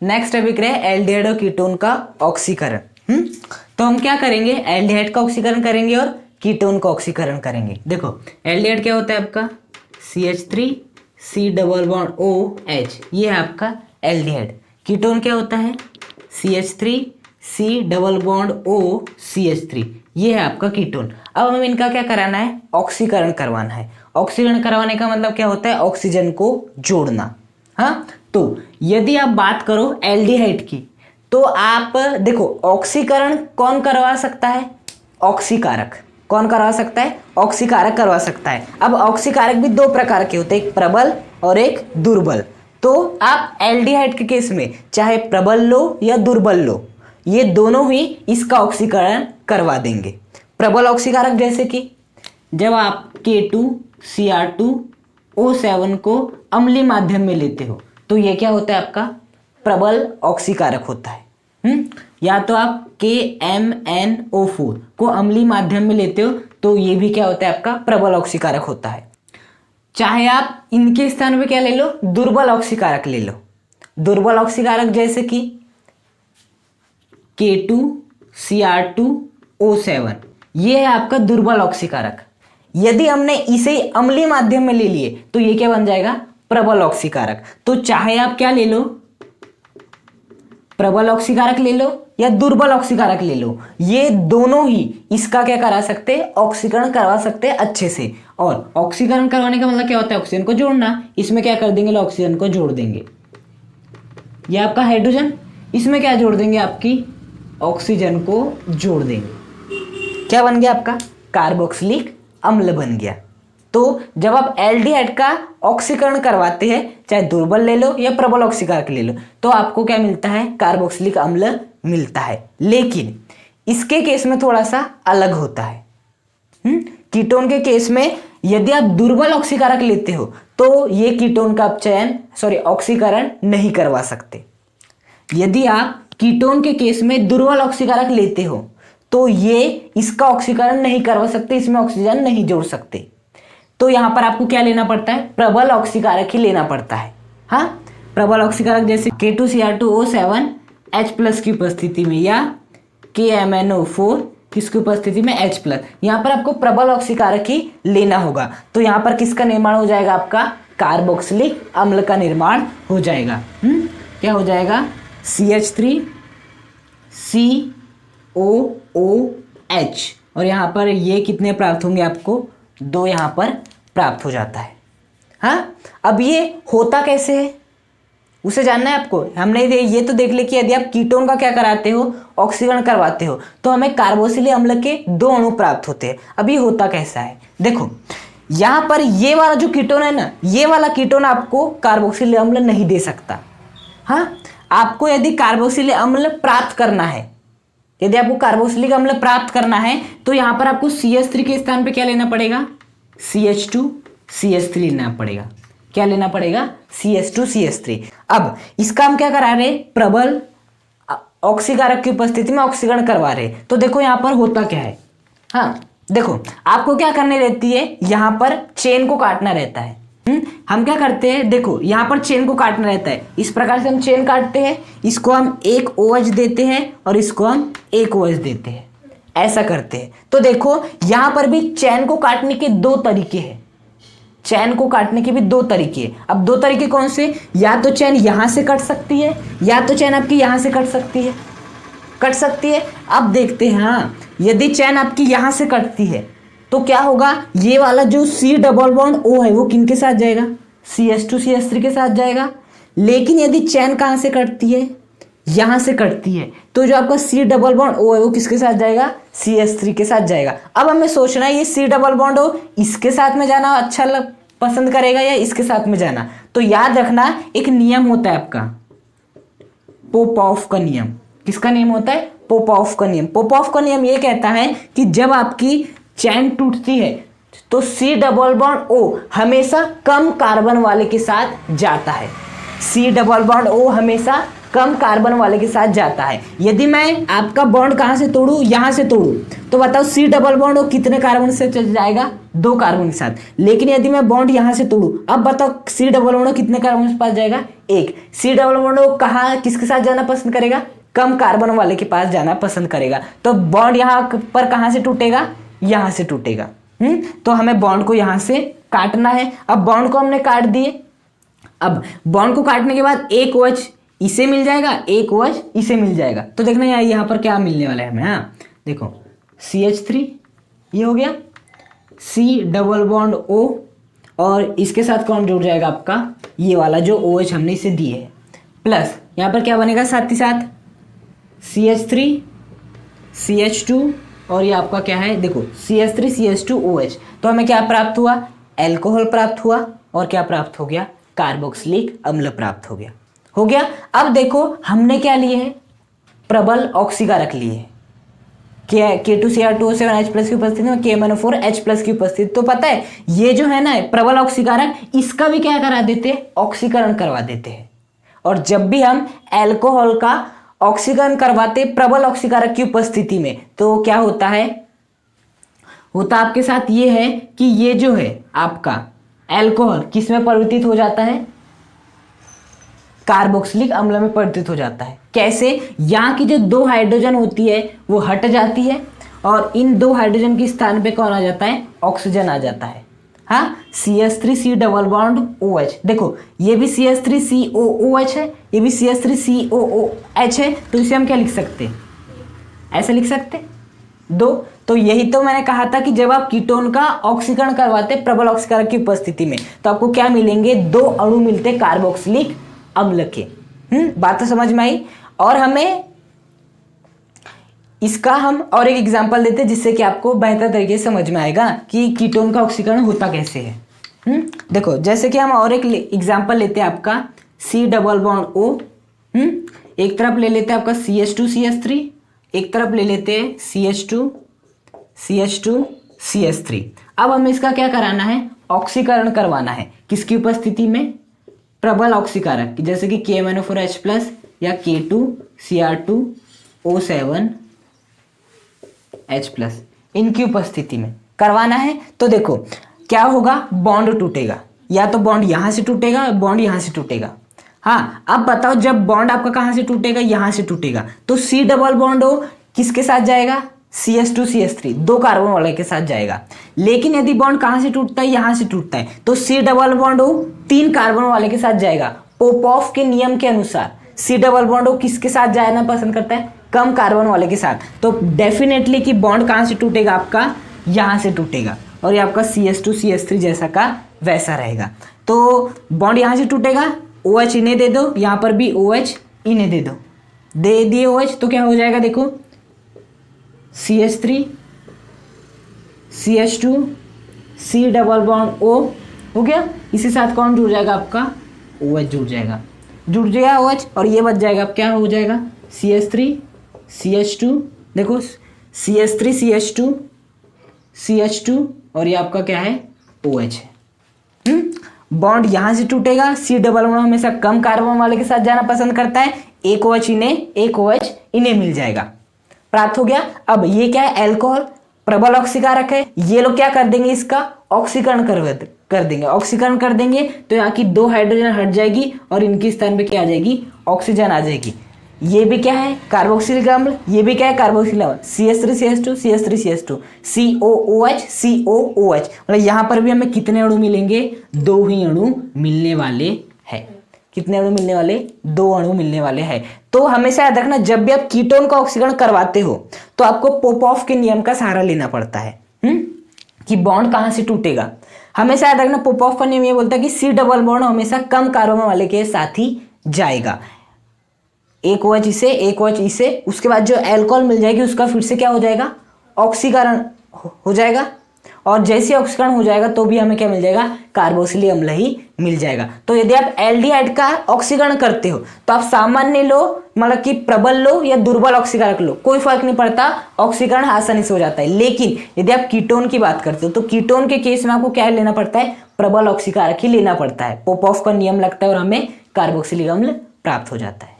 Next topic रहे aldehyde और ketone का ऑक्सीकरण। तो हम क्या करेंगे, एल्डिहाइड का ऑक्सीकरण करेंगे और कीटोन का ऑक्सीकरण करेंगे। देखो एल्डिहाइड क्या होता है आपका CH3 C⋯OH, ये है आपका एल्डिहाइड। कीटोन क्या होता है CH3 C⋯OCH3, ये है आपका कीटोन। अब हमें इनका क्या कराना है, ऑक्सीकरण करवाना है। ऑक्सीकरण करवाने का मतलब क्या होता है, ऑक्सीजन को जोड़ना। हाँ, तो यदि आप बात करो एल्डिहाइड की, तो आप देखो ऑक्सीकरण कौन करवा सकता है, ऑक्सीकारक। कौन करवा सकता है, ऑक्सीकारक करवा सकता है। अब ऑक्सीकारक भी दो प्रकार के होते हैं, एक प्रबल और एक दुर्बल। तो आप एल्डिहाइड के केस में चाहे प्रबल लो या दुर्बल लो, ये दोनों ही इसका ऑक्सीकरण करवा देंगे। प्रबल ऑक्सीकारक जैसे कि जब आप K2Cr2O7 को अम्लीय माध्यम में लेते हो तो ये क्या होता है आपका प्रबल ऑक्सीकारक होता है। या तो आप KMnO4 को अम्लीय माध्यम में लेते हो तो ये भी क्या होता है आपका प्रबल ऑक्सीकारक होता है। चाहे आप इनके स्थान पे क्या ले लो, दुर्बल ऑक्सीकारक ले लो। दुर्बल ऑक्सीकारक जैसे कि K2Cr2O7, ये है आपका दुर्बल ऑक्सीकारक। यदि हमने इसे अम्लीय माध्यम में ले लिए तो ये क्या बन जाएगा, प्रबल ऑक्सीकारक। तो चाहे आप क्या ले लो, प्रबल ऑक्सीकारक ले लो या दुर्बल ऑक्सीकारक ले लो, ये दोनों ही इसका क्या करा सकते हैं, ऑक्सीकरण करवा सकते हैं अच्छे से। और ऑक्सीकरण करवाने का मतलब क्या होता है, ऑक्सीजन को जोड़ना। इसमें क्या कर देंगे, ऑक्सीजन को जोड़ देंगे। ये आपका हाइड्रोजन, इसमें क्या जोड़ देंगे, आपकी ऑक्सीजन को जोड़ देंगे। क्या बन गया आपका, कार्बोक्सिलिक अम्ल बन गया। तो जब आप एल्डिहाइड का ऑक्सीकरण करवाते हैं, चाहे दुर्बल ले लो या प्रबल ऑक्सीकारक ले लो, तो आपको क्या मिलता है, कार्बोक्सिलिक अम्ल मिलता है। लेकिन इसके केस में थोड़ा सा अलग होता है। कीटोन के केस में यदि आप दुर्बल ऑक्सीकारक लेते हो तो ये कीटोन का ऑक्सीकरण नहीं करवा सकते। यदि आप कीटोन के केस में दुर्बल ऑक्सीकारक लेते हो तो ये इसका ऑक्सीकरण नहीं करवा सकते, इसमें ऑक्सीजन नहीं जोड़ सकते। तो यहां पर आपको क्या लेना पड़ता है, प्रबल ऑक्सीकारक ही लेना पड़ता है। हाँ, प्रबल ऑक्सीकारक जैसे K2Cr2O7 H+ की उपस्थिति में या KMnO4 किसकी उपस्थिति में H+, यहां पर आपको प्रबल ऑक्सीकारक ही लेना होगा। तो यहां पर किसका निर्माण हो जाएगा, आपका कार्बोक्सिलिक अम्ल का निर्माण हो जाएगा। क्या हो जाएगा, CH3COOH, और यहाँ पर ये कितने प्राप्त होंगे आपको, 2 यहाँ पर प्राप्त हो जाता है। हाँ, अब ये होता कैसे है उसे जानना है आपको। हमने ये तो देख लिया कि यदि आप कीटोन का क्या कराते हो, ऑक्सीकरण करवाते हो, तो हमें कार्बोक्सिलिक अम्ल के 2 अणु प्राप्त होते हैं। अब ये होता कैसा है, देखो यहाँ पर ये वाला जो कीटोन है ना, ये वाला कीटोन आपको कार्बोक्सिलिक अम्ल नहीं दे सकता। हाँ, आपको यदि कार्बोक्सिलिक अम्ल प्राप्त करना है, यदि आपको कार्बोक्सिलिक अम्ल प्राप्त करना है तो यहाँ पर आपको CH3 के स्थान पे क्या लेना पड़ेगा, CH2CH3 लेना पड़ेगा। क्या लेना पड़ेगा, CH2CH3। अब इसका हम क्या करा रहे, प्रबल ऑक्सीकारक की उपस्थिति में ऑक्सीकरण करवा रहे। तो देखो यहाँ पर होता क्या है, हाँ देखो आपको क्या करनी रहती है, यहाँ पर चेन को काटना रहता है। हम क्या करते हैं, देखो यहाँ पर चेन को काटना रहता है। इस प्रकार से हम चेन काटते हैं, इसको हम एक OH देते हैं और इसको हम एक OH देते हैं, ऐसा करते हैं। तो देखो यहाँ पर भी चैन को काटने के 2 तरीके हैं। चैन को काटने के भी 2 तरीके हैं। अब 2 तरीके कौन से, या तो चैन यहाँ से कट सकती है या तो चैन आपकी यहाँ से कट सकती है। अब देखते हैं, हाँ यदि चैन आपकी यहाँ से कटती है तो क्या होगा, ये वाला जो C⋯O है वो किन के साथ जाएगा, CH2CH3 के साथ जाएगा। लेकिन यदि चैन कहाँ से कटती है, यहाँ से कटती है, तो जो आपका C⋯O है वो किसके साथ जाएगा, CH3 के साथ जाएगा। अब हमें सोचना है ये C⋯O इसके साथ में जाना अच्छा पसंद करेगा या इसके साथ में जाना। तो याद रखना एक नियम होता है आपका, पोपॉफ का नियम। किसका नियम होता है, पोपॉफ का नियम। पोपॉफ का नियम ये कहता है कि जब आपकी चैन टूटती है तो C⋯O हमेशा कम कार्बन वाले के साथ जाता है। सी डबल बॉन्ड ओ हमेशा कम कार्बन वाले के साथ जाता है। यदि मैं आपका बॉन्ड कहाँ से तोड़ूं, यहाँ से तोड़ूं, तो बताओ सी डबल बॉन्ड ओ कितने कार्बन से चल जाएगा, 2 कार्बन के साथ। लेकिन यदि मैं बॉन्ड यहाँ से तोड़ूं, अब बताओ सी डबल बॉन्ड ओ कितने कार्बन के पास जाएगा, 1। सी डबल बॉन्ड ओ कहाँ किसके साथ जाना पसंद करेगा, कम कार्बन वाले के पास जाना पसंद करेगा। तो बॉन्ड यहाँ पर कहाँ से टूटेगा, यहाँ से टूटेगा। तो हमें बॉन्ड को यहाँ से काटना है। अब बॉन्ड को हमने काट दिए। अब बॉन्ड को काटने के बाद एक OH इसे मिल जाएगा, एक OH इसे मिल जाएगा। तो देखना यहाँ पर क्या मिलने वाला है हमें। हाँ देखो CH3 ये हो गया, C डबल बॉन्ड O, और इसके साथ कौन जुड़ जाएगा आपका, ये वाला जो OH हमने इसे दिए है, प्लस यहाँ पर क्या बनेगा साथ ही साथ CH3 CH2, और ये आपका क्या है देखो CH3 CH2 OH। तो हमें क्या प्राप्त हुआ, एल्कोहल प्राप्त हुआ, और क्या प्राप्त हो गया, कार्बोक्सिलिक अम्ल प्राप्त हो गया। अब देखो हमने क्या लिए है, प्रबल ऑक्सीकारक लिए है, K2Cr2O7H+ की उपस्थिति में KMnO4H+ की उपस्थिति। तो पता है ये जो है ना प्रबल ऑक्सीकारक, इसका भी क्या करा देते हैं, ऑक्सीकरण करवा देते हैं। और जब भी हम एल्कोहल का ऑक्सीकरण करवाते प्रबल ऑक्सीकारक की उपस्थिति में, तो क्या होता है, होता आपके साथ ये है कि ये जो है आपका एल्कोहल किस में परिवर्तित हो जाता है, कार्बोक्सिलिक अम्ल में परिवर्तित हो जाता है। कैसे, यहाँ की जो 2 हाइड्रोजन होती है वो हट जाती है, और इन 2 हाइड्रोजन के स्थान पे कौन आ जाता है, ऑक्सीजन आ जाता है। हाँ CH3C डबल बॉन्ड OH, देखो ये भी CH3COOH है, ये भी CH3COOH है। तो इसे हम क्या लिख सकते हैं, ऐसे लिख सकते 2। तो यही तो मैंने कहा था कि जब आप कीटोन का ऑक्सीकरण करवाते प्रबल ऑक्सीकारक की उपस्थिति में, तो आपको क्या मिलेंगे, 2 अणु मिलते कार्बोक्सिलिक अम्ल के। बात तो समझ में आई। और हमें इसका हम और एक एग्जांपल देते हैं जिससे कि आपको बेहतर तरीके से समझ में आएगा कि कीटोन का ऑक्सीकरण होता कैसे है। देखो जैसे कि हम और एक एग्जांपल लेते हैं आपका C डबल बॉन्ड O, एक तरफ ले लेते हैं आपका CH2 CH3, एक तरफ ले लेते हैं CH2 CH2 CH3। अब हमें इसका क्या कराना है, ऑक्सीकरण करवाना है, किसकी उपस्थिति में, प्रबल ऑक्सीकारक, जैसे कि KMnO4H+ या K2Cr2O7H+, इनकी उपस्थिति में करवाना है। तो देखो क्या होगा, बॉन्ड टूटेगा, या तो बॉन्ड यहाँ से टूटेगा, बॉन्ड यहाँ से टूटेगा। हाँ अब बताओ जब बॉन्ड आपका कहाँ से टूटेगा, यहाँ से टूटेगा, तो C डबल बॉन्ड O किसके साथ जाएगा, CH2 CH3 2 कार्बन वाले के साथ जाएगा। लेकिन यदि बॉन्ड कहाँ से टूटता है, यहाँ से टूटता है, तो C double bond O 3 carbon वाले के साथ जाएगा। पोपॉफ के नियम के अनुसार C डबल बॉन्ड O किसके साथ जाना पसंद करता है, कम कार्बन वाले के साथ। तो डेफिनेटली कि बॉन्ड कहाँ से टूटेगा, आपका यहाँ से टूटेगा, और ये आपका CH2 CH3 जैसा का वैसा रहेगा। तो बॉन्ड यहाँ से टूटेगा, OH इन्हें दे दो, यहाँ पर भी OH इन्हें दे दो, दे दिए OH, तो क्या हो जाएगा देखो CH3 CH2 C double bond O हो गया। इसी साथ कौन जुड़ जाएगा, आपका OH जुड़ जाएगा, OH, और ये बच जाएगा, अब क्या हो जाएगा CH3 CH2, देखो CH3 CH2 और ये आपका क्या है OH है। बॉन्ड यहाँ से टूटेगा, C डबल बॉन्ड हमेशा कम कार्बन वाले के साथ जाना पसंद करता है, एक OH इन्हें मिल जाएगा, प्राप्त हो गया। अब ये क्या है, एल्कोहल प्रबल ऑक्सीकारक है, ये लोग क्या कर देंगे, इसका ऑक्सीकरण ऑक्सीकरण कर देंगे, तो यहाँ की 2 हाइड्रोजन हट जाएगी और इनके स्थान पे क्या आ जाएगी, ऑक्सीजन आ जाएगी। ये भी क्या है, कार्बोक्सिलिक अम्ल, ये भी क्या है, कार्बोक्सिलिक अम्ल, CH3 CH2 CH3 CH2 COOH, मतलब यहाँ पर भी हमें कितने अणु मिलेंगे, 2 ही अणु मिलने वाले हैं। कितने अणु मिलने वाले, 2 अणु मिलने वाले हैं। तो हमेशा याद रखना, जब भी आप कीटोन का ऑक्सीकरण करवाते हो तो आपको पोपॉफ के नियम का सहारा लेना पड़ता है कि बॉन्ड कहाँ से टूटेगा। हमेशा याद रखना, पोपॉफ का नियम ये बोलता है कि C डबल बॉन्ड हमेशा कम कार्बन वाले के साथ ही जाएगा, एक OH इसे, एक OH इसे, उसके बाद जो एल्कोहल मिल जाएगी उसका फिर से क्या हो जाएगा, ऑक्सीकरण हो जाएगा, और जैसे ऑक्सीकरण हो जाएगा तो भी हमें क्या मिल जाएगा, कार्बोक्सिलिक अम्ल ही मिल जाएगा। तो यदि आप एल्डिहाइड का ऑक्सीकरण करते हो तो आप सामान्य लो, मतलब कि प्रबल लो या दुर्बल ऑक्सीकारक लो, कोई फर्क नहीं पड़ता, ऑक्सीकरण आसानी से हो जाता है। लेकिन यदि आप कीटोन की बात करते हो तो कीटोन के केस में आपको क्या लेना पड़ता है, प्रबल ऑक्सीकारक ही लेना पड़ता है, पोपॉफ का नियम लगता है और हमें कार्बोक्सिलिक अम्ल प्राप्त हो जाता है।